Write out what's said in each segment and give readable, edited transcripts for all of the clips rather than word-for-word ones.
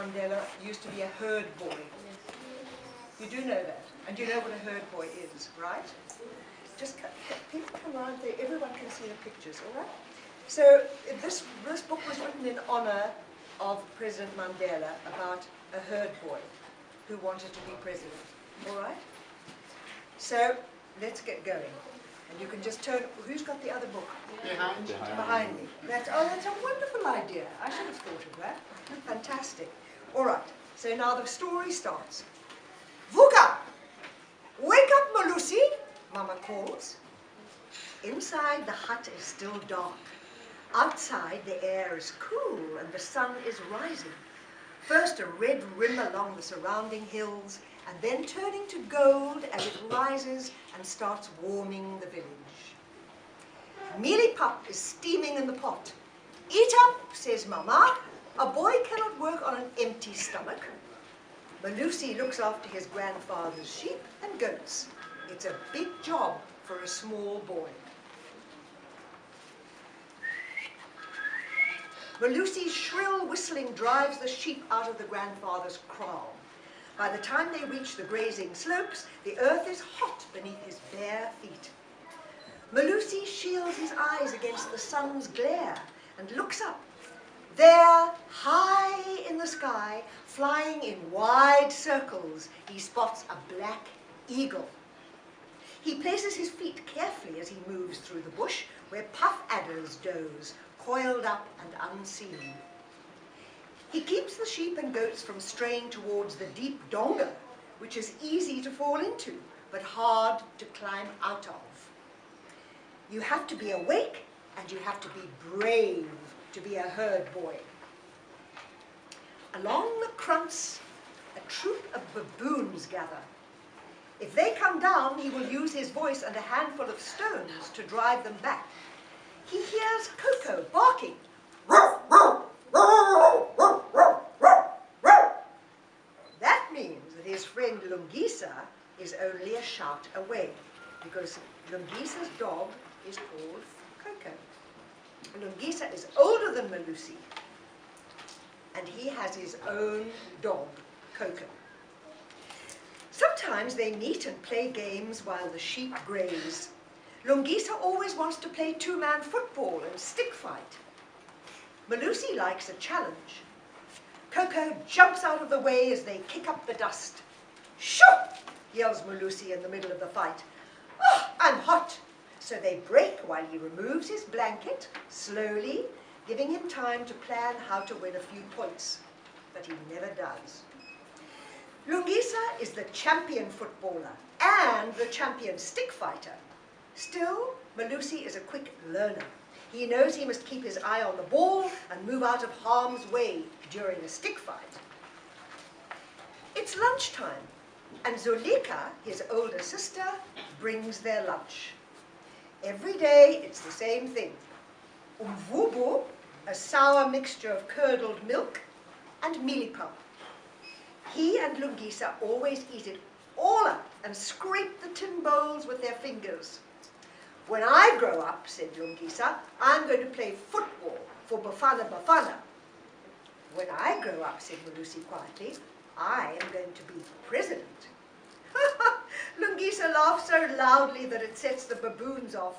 Mandela used to be a herd boy. You do know that, and you know what a herd boy is, right? Just people come around there, everyone can see the pictures, all right? So this book was written in honor of President Mandela about a herd boy who wanted to be president, all right? So let's get going. And you can just turn, who's got the other book? Behind me. That's a wonderful idea. I should have thought of that. Fantastic. All right, so now the story starts. Vuka! Wake up, Malusi, Mama calls. Inside, the hut is still dark. Outside, the air is cool and the sun is rising. First a red rim along the surrounding hills, and then turning to gold as it rises and starts warming the village. Mealie pap is steaming in the pot. Eat up, says Mama. A boy cannot work on an empty stomach. Malusi looks after his grandfather's sheep and goats. It's a big job for a small boy. Malusi's shrill whistling drives the sheep out of the grandfather's kraal. By the time they reach the grazing slopes, the earth is hot beneath his bare feet. Malusi shields his eyes against the sun's glare and looks up. There, high in the sky, flying in wide circles, he spots a black eagle. He places his feet carefully as he moves through the bush, where puff adders doze, coiled up and unseen. He keeps the sheep and goats from straying towards the deep donga, which is easy to fall into, but hard to climb out of. You have to be awake and you have to be brave to be a herd boy. Along the krantz, a troop of baboons gather. If they come down, he will use his voice and a handful of stones to drive them back. He hears Coco barking. That means that his friend Lungisa is only a shout away, because Lungisa's dog is called Coco. Lungisa is older than Malusi, and he has his own dog, Coco. Sometimes they meet and play games while the sheep graze. Lungisa always wants to play two-man football and stick fight. Malusi likes a challenge. Coco jumps out of the way as they kick up the dust. "Shoo!" yells Malusi in the middle of the fight. "Oh, I'm hot!" So they break while he removes his blanket, slowly, giving him time to plan how to win a few points. But he never does. Lungisa is the champion footballer and the champion stick fighter. Still, Malusi is a quick learner. He knows he must keep his eye on the ball and move out of harm's way during a stick fight. It's lunchtime, and Zulika, his older sister, brings their lunch. Every day it's the same thing. Umvubu, a sour mixture of curdled milk, and mealie pap. He and Lungisa always eat it all up and scrape the tin bowls with their fingers. "When I grow up," said Lungisa, "I'm going to play football for Bafana Bafana." "When I grow up," said Malusi quietly, "I am going to be president." Lungisa laughs so loudly that it sets the baboons off.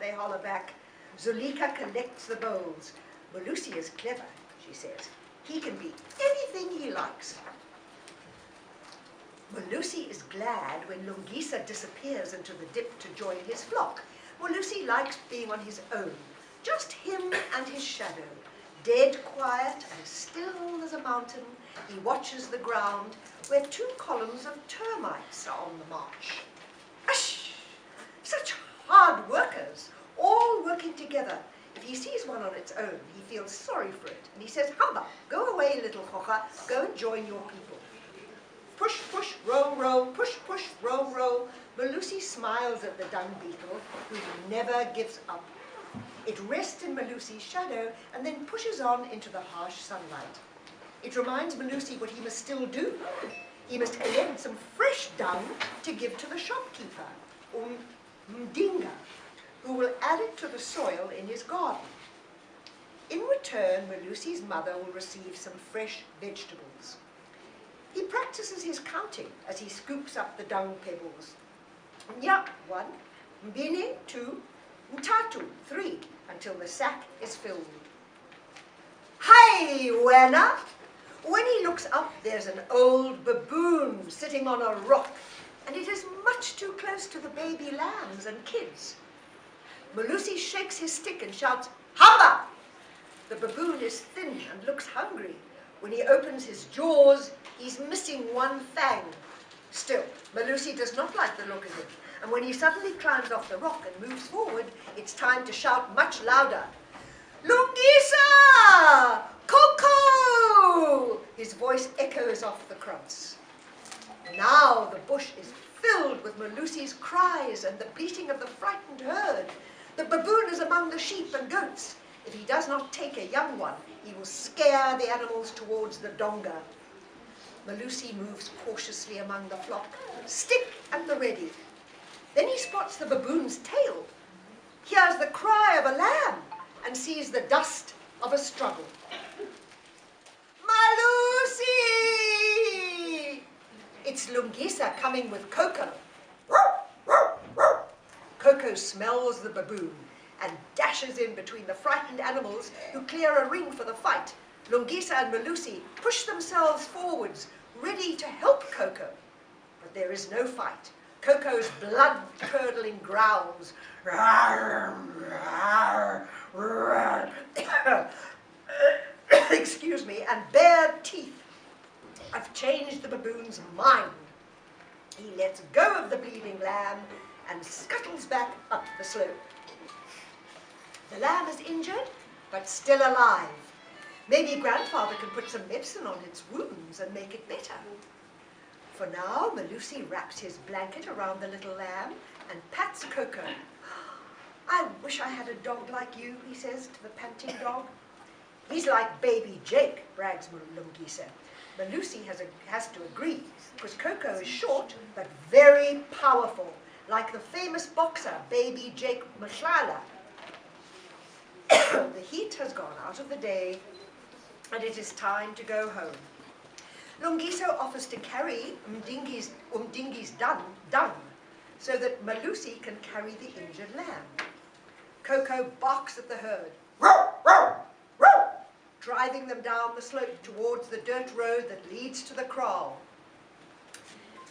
They holler back. Zulika collects the bowls. "Malusi is clever," she says. "He can be anything he likes." Malusi is glad when Lungisa disappears into the dip to join his flock. Malusi likes being on his own, just him and his shadow. Dead quiet and still as a mountain, he watches the ground where two columns of termites are on the march. Ash! Such hard workers, all working together. If he sees one on its own, he feels sorry for it, and he says, "Hamba, go away, little kocha, go and join your people." Push, push, row, row, push, push, row, row. Malusi smiles at the dung beetle, who never gives up. It rests in Malusi's shadow and then pushes on into the harsh sunlight. It reminds Malusi what he must still do. He must collect some fresh dung to give to the shopkeeper, Mdinga, who will add it to the soil in his garden. In return, Malusi's mother will receive some fresh vegetables. He practices his counting as he scoops up the dung pebbles. Nya, 1, mbini, 2, mtatu, 3, until the sack is filled. Hi, Wena! When he looks up, there's an old baboon sitting on a rock, and it is much too close to the baby lambs and kids. Malusi shakes his stick and shouts, Hamba! The baboon is thin and looks hungry. When he opens his jaws, he's missing one fang. Still, Malusi does not like the look of him, and when he suddenly climbs off the rock and moves forward, it's time to shout much louder. Lungisa! Coco! His voice echoes off the krantz. Now the bush is filled with Malusi's cries and the bleating of the frightened herd. The baboon is among the sheep and goats. If he does not take a young one, he will scare the animals towards the donga. Malusi moves cautiously among the flock, stick at the ready. Then he spots the baboon's tail, hears the cry of a lamb, and sees the dust of a struggle. Malusi! It's Lungisa coming with Coco. Coco smells the baboon and dashes in between the frightened animals who clear a ring for the fight. Lungisa and Malusi push themselves forwards, ready to help Coco. But there is no fight. Coco's blood-curdling growls, excuse me, and bared teeth have changed the baboon's mind. He lets go of the bleeding lamb and scuttles back up the slope. The lamb is injured, but still alive. Maybe grandfather can put some medicine on its wounds and make it better. For now, Malusi wraps his blanket around the little lamb and pats Coco. I wish I had a dog like you, he says to the panting dog. He's like baby Jake, brags Lungisa. Malusi has to agree, because Coco is short but very powerful, like the famous boxer, baby Jake Mashala. The heat has gone out of the day, and it is time to go home. Lungiso offers to carry Umdingi's dung, so that Malusi can carry the injured lamb. Coco barks at the herd, driving them down the slope towards the dirt road that leads to the kraal.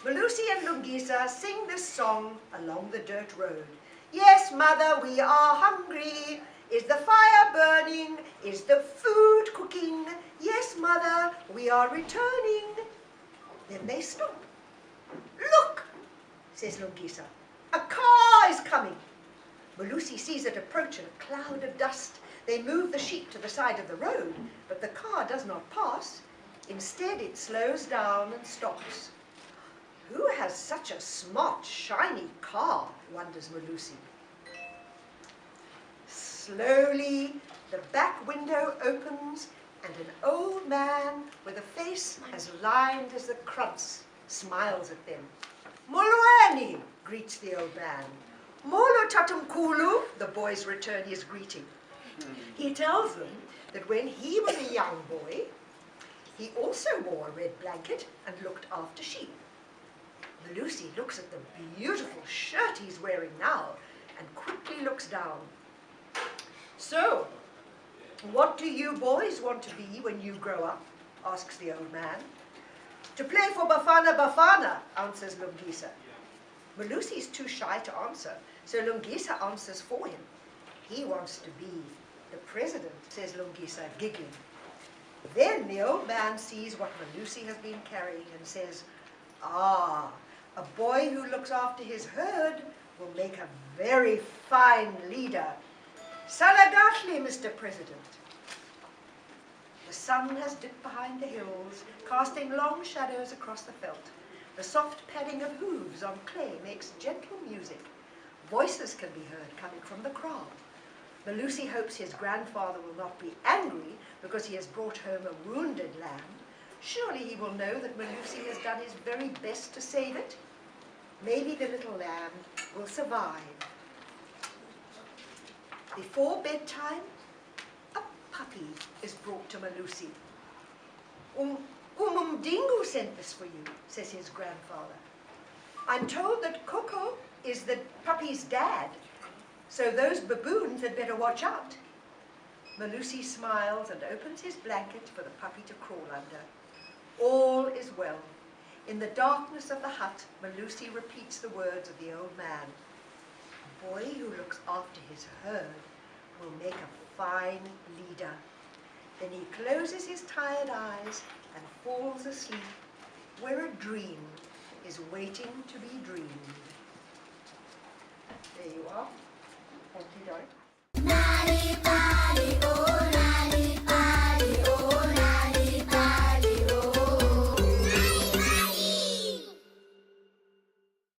Malusi and Lungisa sing this song along the dirt road. Yes, mother, we are hungry. Is the fire burning? Is the food cooking? Yes, mother, we are returning. Then they stop. Look, says Lungisa, a car is coming. Malusi sees it approach in a cloud of dust. They move the sheep to the side of the road, but the car does not pass. Instead, it slows down and stops. Who has such a smart, shiny car, wonders Malusi. Slowly, the back window opens and an old man with a face as lined as the krantz smiles at them. Molweni, greets the old man. Molo tatumkulu, the boys return his greeting. He tells them that when he was a young boy, he also wore a red blanket and looked after sheep. Malusi looks at the beautiful shirt he's wearing now and quickly looks down. So, what do you boys want to be when you grow up? Asks the old man. To play for Bafana Bafana, answers Lungisa. Malusi's too shy to answer, so Lungisa answers for him. He wants to be the president, says Lungisa, giggling. Then the old man sees what Malusi has been carrying and says, ah, a boy who looks after his herd will make a very fine leader. Salagatli, Mr. President. The sun has dipped behind the hills, casting long shadows across the veldt. The soft padding of hooves on clay makes gentle music. Voices can be heard coming from the kraal. Malusi hopes his grandfather will not be angry because he has brought home a wounded lamb. Surely he will know that Malusi has done his very best to save it. Maybe the little lamb will survive. Before bedtime, up puppy is brought to Malusi. Umumdingo sent this for you, says his grandfather. I'm told that Coco is the puppy's dad, so those baboons had better watch out. Malusi smiles and opens his blanket for the puppy to crawl under. All is well. In the darkness of the hut, Malusi repeats the words of the old man. A boy who looks after his herd will make a fine leader. Then he closes his tired eyes and falls asleep where a dream is waiting to be dreamed. There you are. Thank you, Doris.